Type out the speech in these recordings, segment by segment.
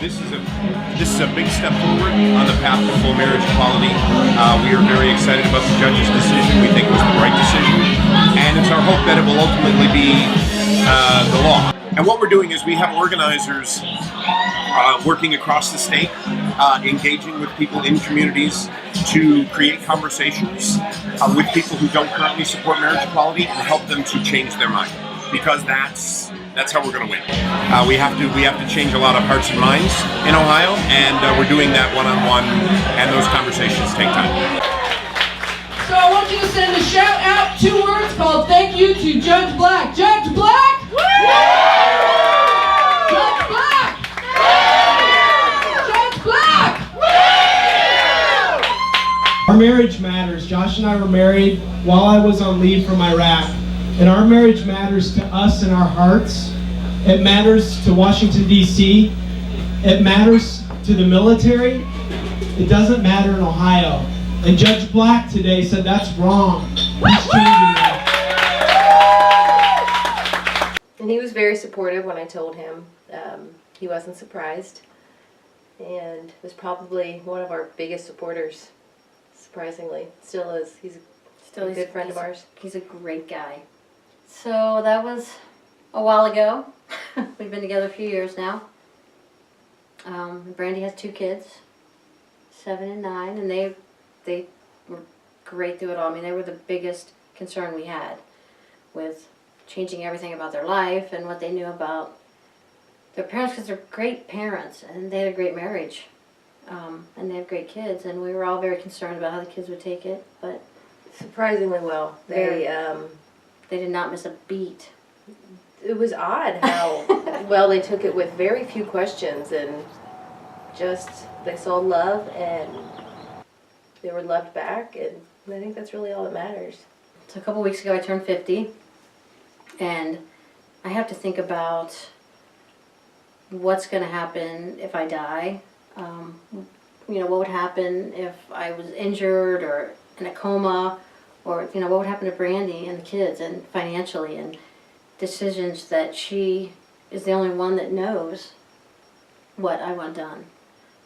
this is a big step forward on the path to full marriage equality. We are very excited about the judge's decision. We think it was the right decision, and it's our hope that it will ultimately be the law. And what we're doing is we have organizers working across the state, engaging with people in communities to create conversations with people who don't currently support marriage equality and help them to change their mind, because that's how we're going to win. We have to change a lot of hearts and minds in Ohio, and we're doing that one-on-one, and those conversations take time. So I want you to send a shout out, 2 words called thank you to Judge Black. Judge Black! Judge Black! Judge Black! Our marriage matters. Josh and I were married while I was on leave from Iraq. And our marriage matters to us in our hearts. It matters to Washington, D.C. It matters to the military. It doesn't matter in Ohio. And Judge Black today said that's wrong. He's changing that. And he was very supportive when I told him. He wasn't surprised. And was probably one of our biggest supporters, surprisingly. Still is. He's a good friend of ours. He's a great guy. So that was a while ago. We've been together a few years now. Brandy has 2 kids, 7 and 9, and they were great through it all. I mean, they were the biggest concern we had with changing everything about their life and what they knew about their parents, because they're great parents and they had a great marriage, and they have great kids, and we were all very concerned about how the kids would take it, but Surprisingly well. They did not miss a beat. it was odd how well they took it with very few questions, and just they saw love and they were loved back, and I think that's really all that matters. So a couple weeks ago I turned 50, and I have to think about what's going to happen if I die. What would happen if I was injured or in a coma, or what would happen to Brandy and the kids, and financially, and decisions that she is the only one that knows what I want done.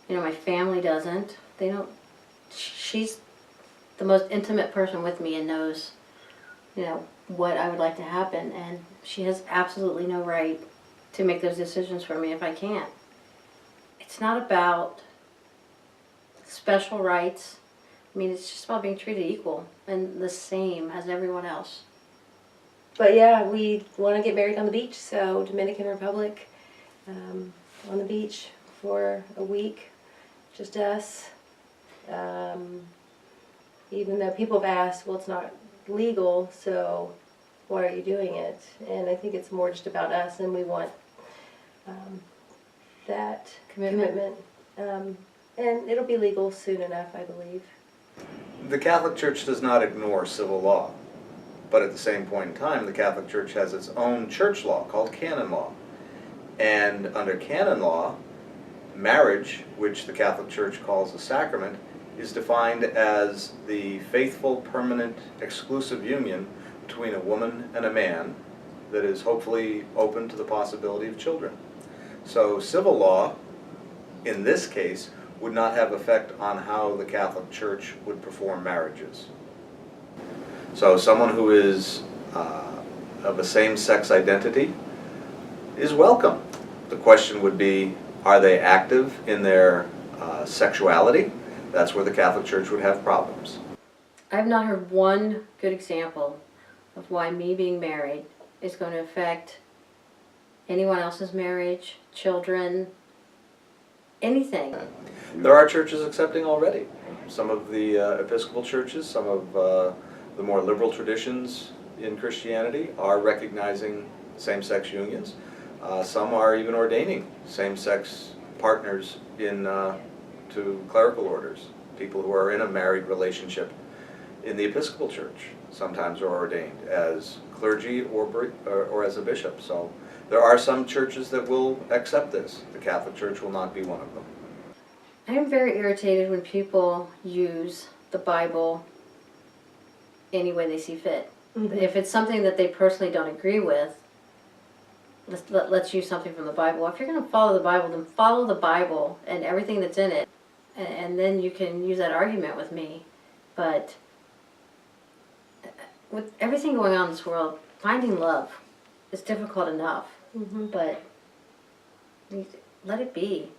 My family doesn't. They don't. She's the most intimate person with me and knows, what I would like to happen, and she has absolutely no right to make those decisions for me if I can't. It's not about special rights. It's just about being treated equal and the same as everyone else. But yeah, we want to get married on the beach, so Dominican Republic, on the beach for a week, just us. Even though people have asked, well, it's not legal, so why are you doing it? And I think it's more just about us, and we want that commitment. And it'll be legal soon enough, I believe. The Catholic Church does not ignore civil law, but at the same point in time, the Catholic Church has its own church law called canon law. And under canon law, marriage, which the Catholic Church calls a sacrament, is defined as the faithful, permanent, exclusive union between a woman and a man that is hopefully open to the possibility of children. So civil law, in this case, would not have effect on how the Catholic Church would perform marriages. So someone who is of a same-sex identity is welcome. The question would be, are they active in their sexuality? That's where the Catholic Church would have problems. I've not heard one good example of why me being married is going to affect anyone else's marriage, children, anything. There are churches accepting already. Some of the Episcopal churches, some of the more liberal traditions in Christianity are recognizing same-sex unions. Some are even ordaining same-sex partners to clerical orders. People who are in a married relationship in the Episcopal Church sometimes are ordained as clergy or as a bishop. So there are some churches that will accept this. The Catholic Church will not be one of them. I am very irritated when people use the Bible any way they see fit. Mm-hmm. If it's something that they personally don't agree with, let's use something from the Bible. If you're going to follow the Bible, then follow the Bible and everything that's in it, and then you can use that argument with me. But with everything going on in this world, finding love is difficult enough. But let it be.